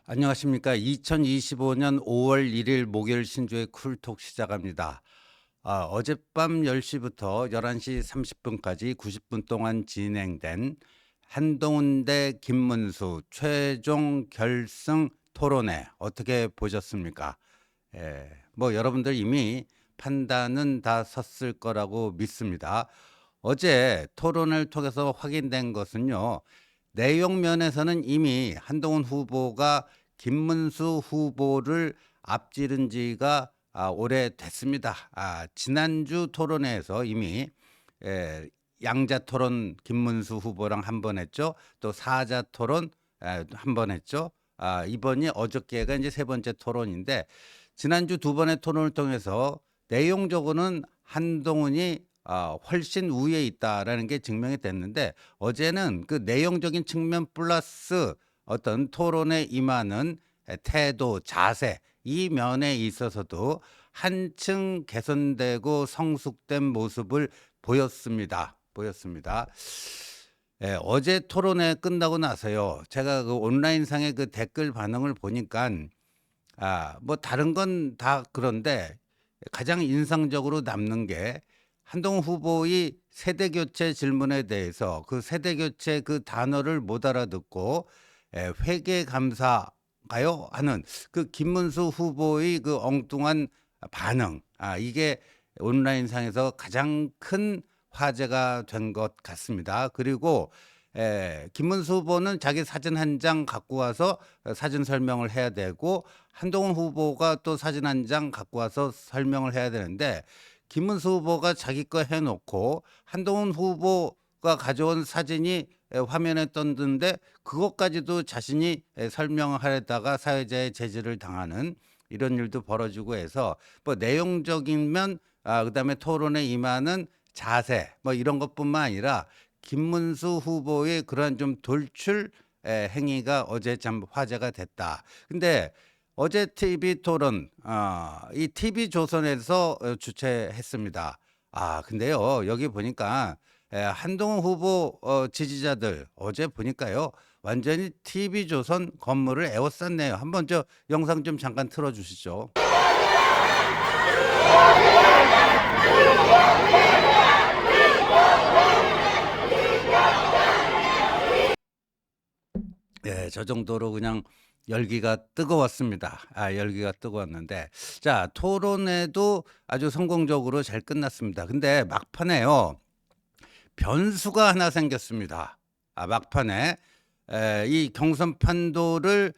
안녕하십니까. 2025년 5월 1일 목요일 신조의 쿨톡 시작합니다. 어젯밤 10시부터 11시 30분까지 90분 동안 진행된 한동훈 대 김문수 최종 결승 토론회 어떻게 보셨습니까? 뭐 여러분들 이미 판단은 다 섰을 거라고 믿습니다. 어제 토론을 통해서 확인된 것은요. 내용 면에서는 이미 한동훈 후보가 김문수 후보를 앞지른 지가 오래됐습니다. 지난주 토론회에서 이미 에, 양자 토론 김문수 후보랑 한 번 했죠. 또 사자 토론 한 번 했죠. 이번이 어저께가 이제 세 번째 토론인데 지난주 두 번의 토론을 통해서 내용적으로는 한동훈이 훨씬 우위에 있다라는 게 증명이 됐는데 어제는 그 내용적인 측면 플러스 어떤 토론에 임하는 태도, 자세 이 면에 있어서도 한층 개선되고 성숙된 모습을 보였습니다. 어제 토론회 끝나고 나서요. 제가 그 온라인상의 그 댓글 반응을 보니까 뭐 다른 건 다 그런데 가장 인상적으로 남는 게 한동훈 후보의 세대 교체 질문에 대해서 그 세대 교체 그 단어를 못 알아듣고 회계 감사가요 하는 그 김문수 후보의 그 엉뚱한 반응. 이게 온라인상에서 가장 큰 화제가 된 것 같습니다. 그리고 김문수 후보는 자기 사진 한 장 갖고 와서 사진 설명을 해야 되고 한동훈 후보가 또 사진 한 장 갖고 와서 설명을 해야 되는데 김문수 후보가 자기 거 해놓고 한동훈 후보가 가져온 사진이 화면에 떴는데 그것까지도 자신이 설명을 하려다가 사회자의 제지를 당하는 이런 일도 벌어지고 해서 뭐 내용적인 면 그다음에 토론에 임하는 자세 뭐 이런 것뿐만 아니라 김문수 후보의 그러한 좀 돌출 행위가 어제 참 화제가 됐다. 근데 어제 TV 토론, 이 TV 조선에서 주최했습니다. 근데요, 여기 보니까 한동훈 후보 지지자들 어제 보니까요, 완전히 TV 조선 건물을 에워쌌네요. 한번 저 영상 좀 잠깐 틀어주시죠. 저 정도로 그냥 열기가 뜨거웠습니다. 열기가 뜨거웠는데 자 토론회도 아주 성공적으로 잘 끝났습니다. 근데 막판에요 변수가 하나 생겼습니다. 막판에 이 경선 판도를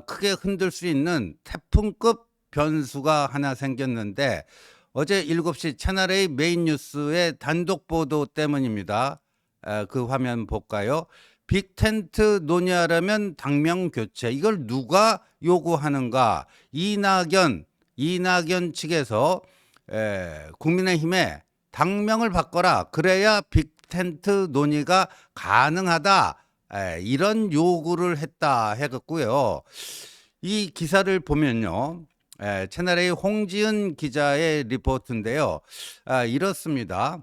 크게 흔들 수 있는 태풍급 변수가 하나 생겼는데 어제 7시 채널A 메인 뉴스의 단독 보도 때문입니다. 그 화면 볼까요? 빅텐트 논의하려면 당명 교체. 이걸 누가 요구하는가? 이낙연 측에서 국민의힘에 당명을 바꿔라. 그래야 빅텐트 논의가 가능하다. 이런 요구를 했다 해갖고요. 이 기사를 보면요. 채널A 홍지은 기자의 리포트인데요. 이렇습니다.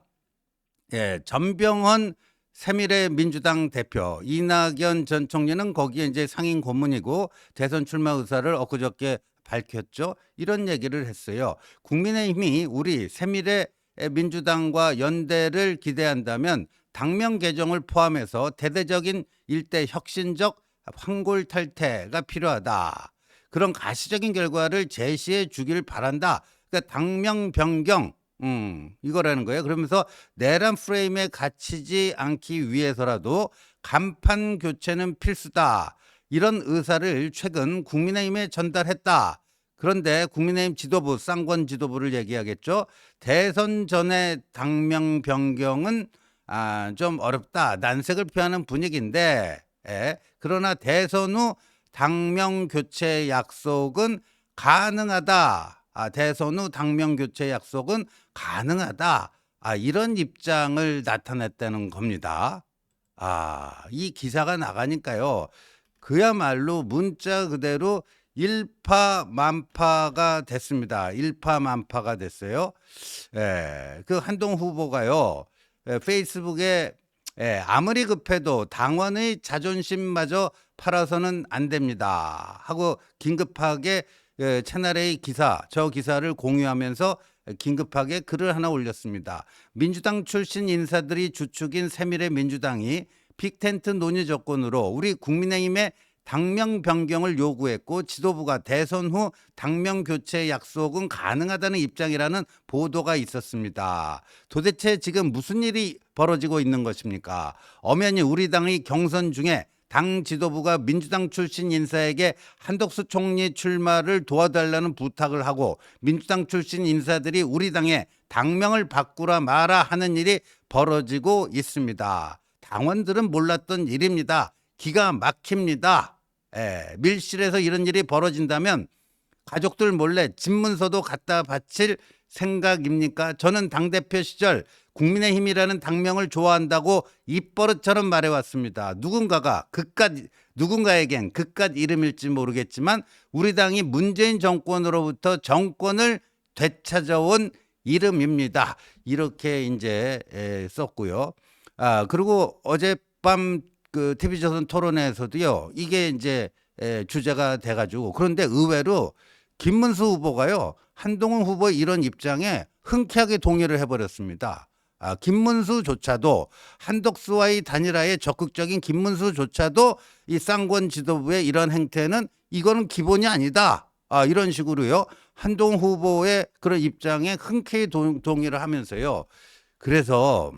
전병헌 새미래민주당 대표 이낙연 전 총리는 거기에 이제 상임 고문이고 대선 출마 의사를 엊그저께 밝혔죠. 이런 얘기를 했어요. 국민의힘이 우리 새미래민주당과 연대를 기대한다면 당명 개정을 포함해서 대대적인 일대 혁신적 황골탈퇴가 필요하다. 그런 가시적인 결과를 제시해 주길 바란다. 그러니까 당명 변경 이거라는 거예요. 그러면서 내란 프레임에 갇히지 않기 위해서라도 간판 교체는 필수다. 이런 의사를 최근 국민의힘에 전달했다. 그런데 국민의힘 지도부, 쌍권 지도부를 얘기하겠죠. 대선 전에 당명 변경은 좀 어렵다. 난색을 표하는 분위기인데, 그러나 대선 후 당명 교체 약속은 가능하다. 대선 후 당명 교체 약속은 가능하다. 이런 입장을 나타냈다는 겁니다. 이 기사가 나가니까요. 그야말로 문자 그대로 일파만파가 됐습니다. 일파만파가 됐어요. 그 한동 후보가요. 페이스북에 예, 아무리 급해도 당원의 자존심마저 팔아서는 안 됩니다 하고 긴급하게 채널A 기사, 저 기사를 공유하면서 긴급하게 글을 하나 올렸습니다. 민주당 출신 인사들이 주축인 새미래민주당이 빅텐트 논의 조건으로 우리 국민의힘의 당명 변경을 요구했고 지도부가 대선 후 당명 교체 약속은 가능하다는 입장이라는 보도가 있었습니다. 도대체 지금 무슨 일이 벌어지고 있는 것입니까? 엄연히 우리 당의 경선 중에 당 지도부가 민주당 출신 인사에게 한덕수 총리 출마를 도와달라는 부탁을 하고 민주당 출신 인사들이 우리 당의 당명을 바꾸라 마라 하는 일이 벌어지고 있습니다. 당원들은 몰랐던 일입니다. 기가 막힙니다. 밀실에서 이런 일이 벌어진다면 가족들 몰래 집문서도 갖다 바칠 생각입니까? 저는 당대표 시절 국민의힘이라는 당명을 좋아한다고 입버릇처럼 말해왔습니다. 누군가에겐 그깟 이름일지 모르겠지만 우리 당이 문재인 정권으로부터 정권을 되찾아온 이름입니다. 이렇게 이제 썼고요. 그리고 어젯밤 그 TV조선 토론회에서도요, 이게 이제 주제가 돼가지고, 그런데 의외로 김문수 후보가요, 한동훈 후보의 이런 입장에 흔쾌하게 동의를 해버렸습니다. 김문수조차도 한덕수와의 단일화에 적극적인 김문수조차도 이 쌍권 지도부의 이런 행태는 이거는 기본이 아니다. 이런 식으로요, 한동훈 후보의 그런 입장에 흔쾌히 동의를 하면서요. 그래서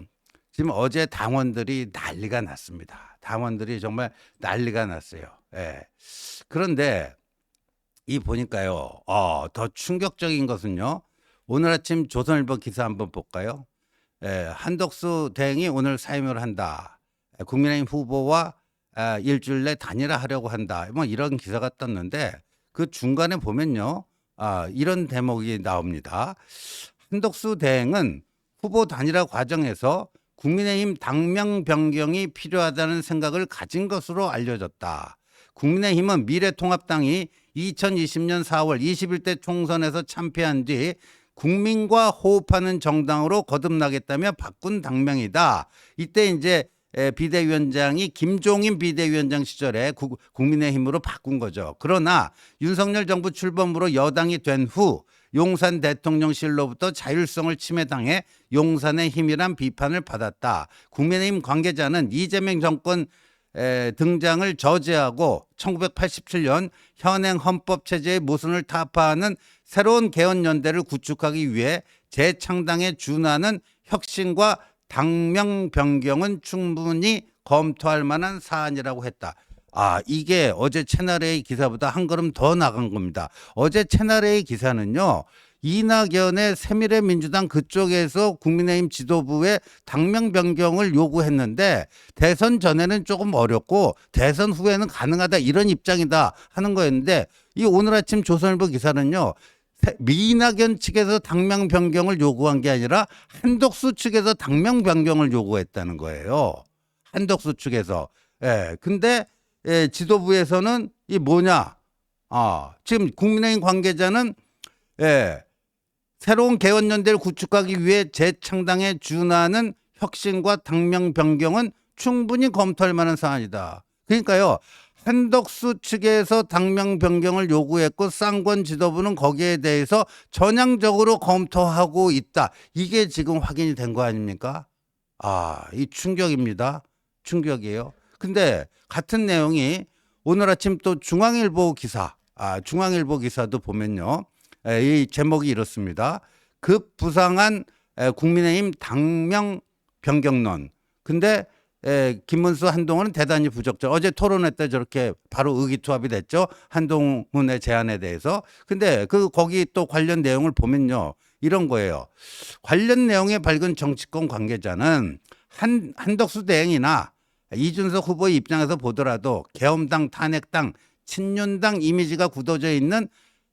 지금 어제 당원들이 난리가 났습니다. 당원들이 정말 난리가 났어요. 그런데 이 보니까요, 더 충격적인 것은요, 오늘 아침 조선일보 기사 한번 볼까요? 한덕수 대행이 오늘 사임을 한다. 국민의힘 후보와 일주일 내 단일화하려고 한다. 뭐 이런 기사가 떴는데 그 중간에 보면요, 이런 대목이 나옵니다. 한덕수 대행은 후보 단일화 과정에서 국민의힘 당명 변경이 필요하다는 생각을 가진 것으로 알려졌다. 국민의힘은 미래통합당이 2020년 4월 21대 총선에서 참패한 뒤 국민과 호흡하는 정당으로 거듭나겠다며 바꾼 당명이다. 이때 이제 비대위원장이 김종인 비대위원장 시절에 국민의힘으로 바꾼 거죠. 그러나 윤석열 정부 출범으로 여당이 된 후 용산 대통령실로부터 자율성을 침해당해 용산의 힘이란 비판을 받았다. 국민의힘 관계자는 이재명 정권 등장을 저지하고 1987년 현행 헌법체제의 모순을 타파하는 새로운 개헌연대를 구축하기 위해 재창당에 준하는 혁신과 당명 변경은 충분히 검토할 만한 사안이라고 했다. 이게 어제 채널A 기사보다 한 걸음 더 나간 겁니다. 어제 채널A 기사는요, 이낙연의 새미래민주당 그쪽에서 국민의힘 지도부의 당명 변경을 요구했는데 대선 전에는 조금 어렵고 대선 후에는 가능하다 이런 입장이다 하는 거였는데, 이 오늘 아침 조선일보 기사는요, 이낙연 측에서 당명 변경을 요구한 게 아니라 한덕수 측에서 당명 변경을 요구했다는 거예요. 한덕수 측에서. 근데 지도부에서는 이 뭐냐? 지금 국민의힘 관계자는 새로운 개헌연대를 구축하기 위해 재창당에 준하는 혁신과 당명 변경은 충분히 검토할 만한 사안이다. 그러니까요, 한덕수 측에서 당명 변경을 요구했고 쌍권 지도부는 거기에 대해서 전향적으로 검토하고 있다. 이게 지금 확인이 된 거 아닙니까? 이 충격입니다. 충격이에요. 근데 같은 내용이 오늘 아침 또 중앙일보 기사, 중앙일보 기사도 보면요, 이 제목이 이렇습니다. 급부상한 국민의힘 당명 변경론. 근데 김문수 한동훈은 대단히 부적절. 어제 토론회 때 저렇게 바로 의기투합이 됐죠. 한동훈의 제안에 대해서. 근데 거기 또 관련 내용을 보면요, 이런 거예요. 관련 내용에 밝은 정치권 관계자는 한덕수 대행이나 이준석 후보의 입장에서 보더라도 계엄당, 탄핵당, 친윤당 이미지가 굳어져 있는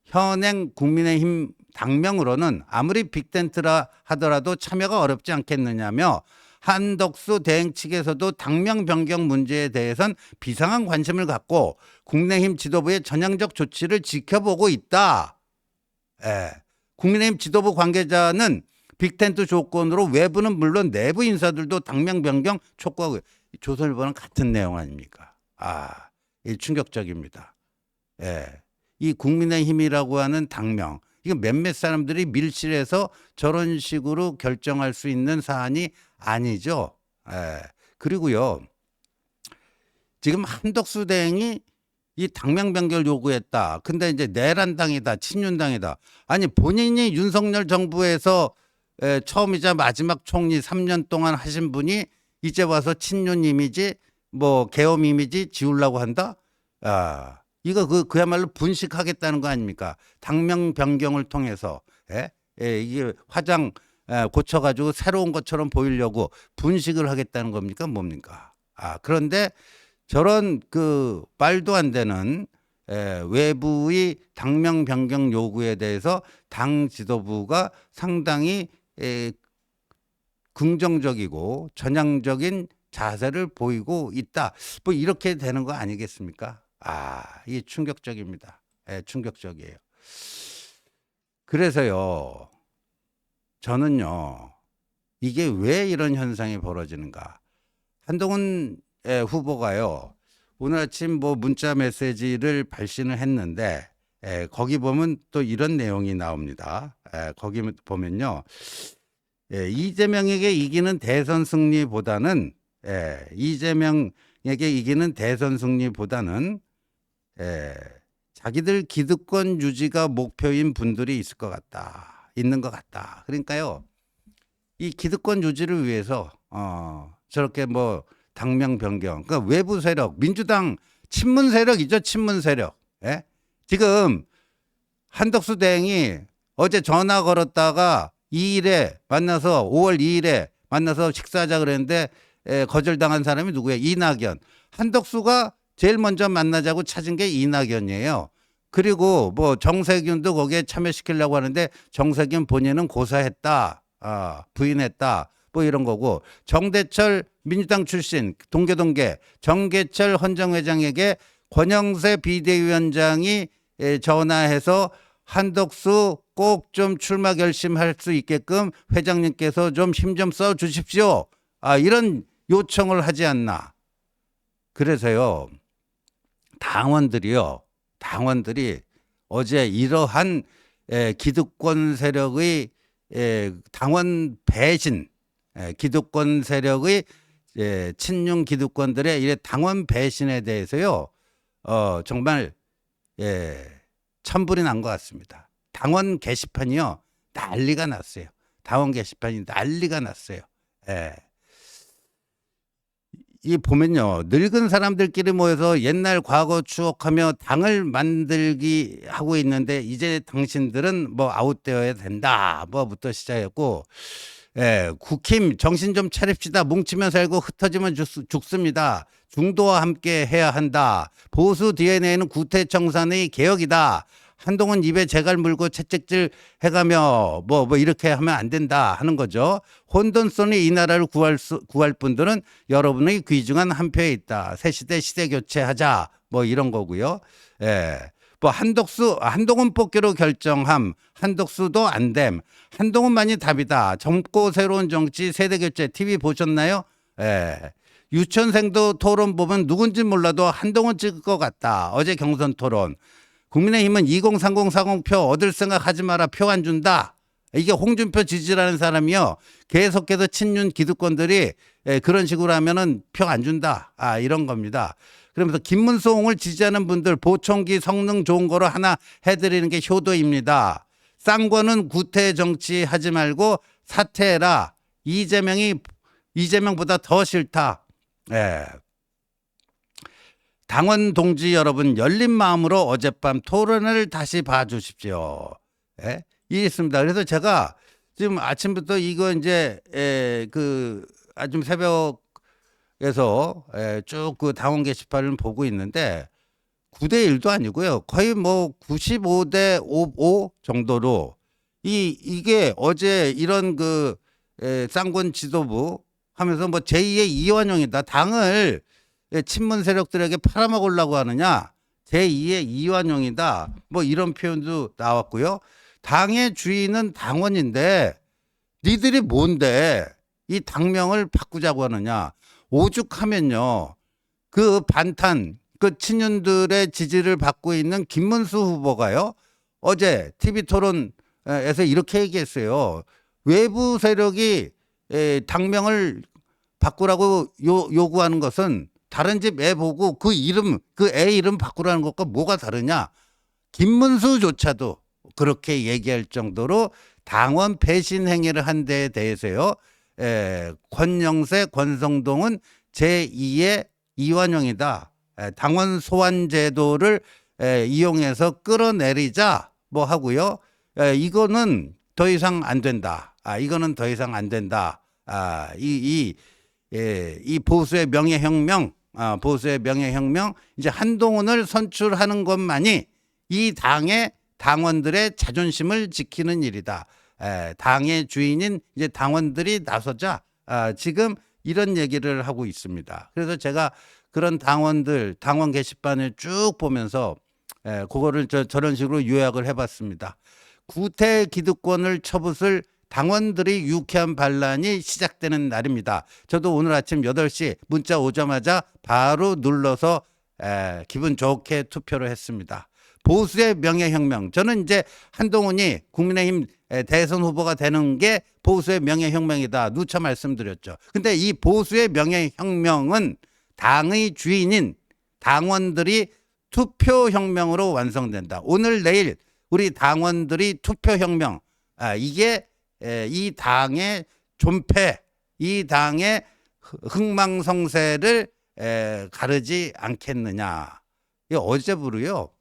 현행 국민의힘 당명으로는 아무리 빅텐트라 하더라도 참여가 어렵지 않겠느냐며 한덕수 대행 측에서도 당명 변경 문제에 대해선 비상한 관심을 갖고 국민의힘 지도부의 전향적 조치를 지켜보고 있다. 국민의힘 지도부 관계자는 빅텐트 조건으로 외부는 물론 내부 인사들도 당명 변경 촉구하고 조선일보는 같은 내용 아닙니까? 이 충격적입니다. 예. 이 국민의힘이라고 하는 당명, 이거 몇몇 사람들이 밀실해서 저런 식으로 결정할 수 있는 사안이 아니죠. 예. 그리고요, 지금 한덕수 대행이 이 당명 변경을 요구했다. 근데 이제 내란당이다, 친윤당이다. 아니 본인이 윤석열 정부에서 처음이자 마지막 총리 3년 동안 하신 분이 이제 와서 친윤 이미지, 뭐 계엄 이미지 지우려고 한다. 이거 그야말로 분식하겠다는 거 아닙니까? 당명 변경을 통해서 이게 화장 고쳐가지고 새로운 것처럼 보이려고 분식을 하겠다는 겁니까? 뭡니까? 그런데 저런 그 말도 안 되는 외부의 당명 변경 요구에 대해서 당 지도부가 상당히 긍정적이고 전향적인 자세를 보이고 있다. 뭐 이렇게 되는 거 아니겠습니까? 이게 충격적입니다. 충격적이에요. 그래서요, 저는요, 이게 왜 이런 현상이 벌어지는가? 한동훈 후보가요, 오늘 아침 뭐 문자 메시지를 발신을 했는데, 거기 보면 또 이런 내용이 나옵니다. 거기 보면요, 이재명에게 이기는 대선 승리보다는, 이재명에게 이기는 대선 승리보다는, 자기들 기득권 유지가 목표인 분들이 있는 것 같다. 그러니까요, 이 기득권 유지를 위해서, 저렇게 뭐, 당명 변경, 그러니까 외부 세력, 민주당 친문 세력이죠, 친문 세력. 지금 한덕수 대행이 어제 전화 걸었다가 2일에 만나서 5월 2일에 만나서 식사하자 그랬는데 거절당한 사람이 누구예요? 이낙연. 한덕수가 제일 먼저 만나자고 찾은 게 이낙연이에요. 그리고 뭐 정세균도 거기에 참여시키려고 하는데 정세균 본인은 고사했다, 부인했다. 뭐 이런 거고, 정대철 민주당 출신 동계 정계철 헌정회장에게 권영세 비대위원장이 전화해서 한덕수 꼭 좀 출마 결심할 수 있게끔 회장님께서 좀 힘 좀 써 주십시오. 이런 요청을 하지 않나. 그래서요, 당원들이 어제 이러한 기득권 세력의 당원 배신, 기득권 세력의 친윤 기득권들의 이 당원 배신에 대해서요, 정말 천불이 난 것 같습니다. 당원 게시판이요, 난리가 났어요. 당원 게시판이 난리가 났어요. 이 보면요, 늙은 사람들끼리 모여서 옛날 과거 추억하며 당을 만들기 하고 있는데, 이제 당신들은 뭐 아웃되어야 된다 뭐부터 시작했고, 국힘 정신 좀 차립시다. 뭉치면 살고 흩어지면 죽습니다. 중도와 함께 해야 한다. 보수 DNA는 구태청산의 개혁이다. 한동훈 입에 재갈 물고 채찍질 해가며 뭐 이렇게 하면 안 된다 하는 거죠. 혼돈성이 이 나라를 구할 분들은 여러분의 귀중한 한 표에 있다. 새 시대 시대 교체하자 뭐 이런 거고요. 뭐 한동훈 뽑기로 결정함. 한덕수도 안 됨. 한동훈만이 답이다. 젊고 새로운 정치 세대 교체 TV 보셨나요? 유치원생도 토론 보면 누군지 몰라도 한동훈 찍을 것 같다. 어제 경선 토론. 국민의힘은 2030, 40표 얻을 생각 하지 마라. 표 안 준다. 이게 홍준표 지지라는 사람이요, 계속해서 친윤 기득권들이 그런 식으로 하면은 표 안 준다. 이런 겁니다. 그러면서 김문수홍을 지지하는 분들 보청기 성능 좋은 거로 하나 해드리는 게 효도입니다. 쌍권은 구태 정치 하지 말고 사퇴해라. 이재명보다 더 싫다. 당원 동지 여러분, 열린 마음으로 어젯밤 토론을 다시 봐주십시오. 이랬습니다. 그래서 제가 지금 아침부터 이거 이제 아침 새벽에서 쭉 그 당원 게시판을 보고 있는데 9대1도 아니고요. 거의 뭐 95대5 정도로 이게 어제 이런 쌍권 지도부 하면서 뭐 제2의 이완용이다. 당을 친문 세력들에게 팔아먹으려고 하느냐. 제2의 이완용이다. 뭐 이런 표현도 나왔고요. 당의 주인은 당원인데 니들이 뭔데 이 당명을 바꾸자고 하느냐. 오죽하면요. 그 반탄, 그 친윤들의 지지를 받고 있는 김문수 후보가요. 어제 TV 토론에서 이렇게 얘기했어요. 외부 세력이 당명을 바꾸라고 요구하는 것은 다른 집 애 보고 그 이름, 그 애 이름 바꾸라는 것과 뭐가 다르냐. 김문수조차도 그렇게 얘기할 정도로 당원 배신 행위를 한 데에 대해서요. 권영세, 권성동은 제2의 이완용이다. 당원 소환 제도를 이용해서 끌어내리자 뭐 하고요. 이거는 더 이상 안 된다. 이거는 더 이상 안 된다. 이 보수의 명예혁명, 보수의 명예혁명, 이제 한동훈을 선출하는 것만이 이 당의 당원들의 자존심을 지키는 일이다. 당의 주인인 이제 당원들이 나서자. 지금 이런 얘기를 하고 있습니다. 그래서 제가 그런 당원들, 당원 게시판을 쭉 보면서 그거를 저런 식으로 요약을 해봤습니다. 구태 기득권을 쳐붓을 당원들이 유쾌한 반란이 시작되는 날입니다. 저도 오늘 아침 8시 문자 오자마자 바로 눌러서 기분 좋게 투표를 했습니다. 보수의 명예혁명. 저는 이제 한동훈이 국민의힘 대선 후보가 되는 게 보수의 명예혁명이다. 누차 말씀드렸죠. 근데 이 보수의 명예혁명은 당의 주인인 당원들이 투표혁명으로 완성된다. 오늘 내일 우리 당원들이 투표혁명. 이게 이 당의 존폐, 이 당의 흥망성쇠를 가르지 않겠느냐. 어제부로요.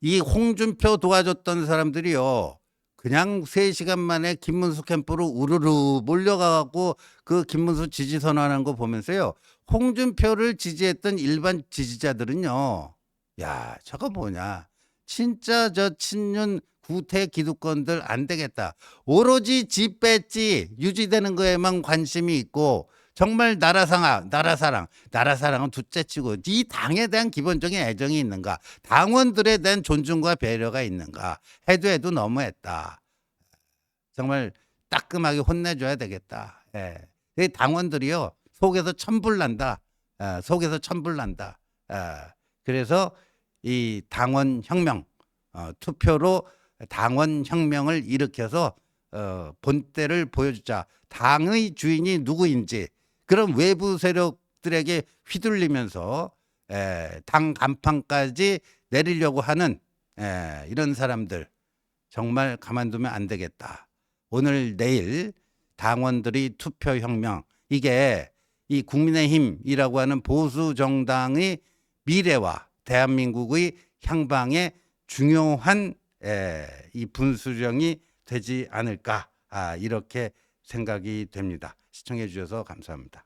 이 홍준표 도와줬던 사람들이요. 그냥 3시간 만에 김문수 캠프로 우르르 몰려가고 그 김문수 지지 선언하는 거 보면서요. 홍준표를 지지했던 일반 지지자들은요. 야, 저거 뭐냐. 진짜 저 친윤 구태 기득권들 안 되겠다. 오로지 지 뺐지 유지되는 거에만 관심이 있고 정말 나라사랑은 둘째치고 이 당에 대한 기본적인 애정이 있는가, 당원들에 대한 존중과 배려가 있는가. 해도 너무했다. 정말 따끔하게 혼내줘야 되겠다. 이 당원들이요 속에서 천불난다. 속에서 천불난다. 그래서 이 당원 혁명, 투표로 당원 혁명을 일으켜서 본때를 보여주자. 당의 주인이 누구인지 그런 외부 세력들에게 휘둘리면서 당 간판까지 내리려고 하는 이런 사람들 정말 가만두면 안 되겠다. 오늘 내일 당원들이 투표혁명, 이게 이 국민의힘이라고 하는 보수 정당의 미래와 대한민국의 향방에 중요한 이 분수령이 되지 않을까, 이렇게 생각이 됩니다. 시청해 주셔서 감사합니다.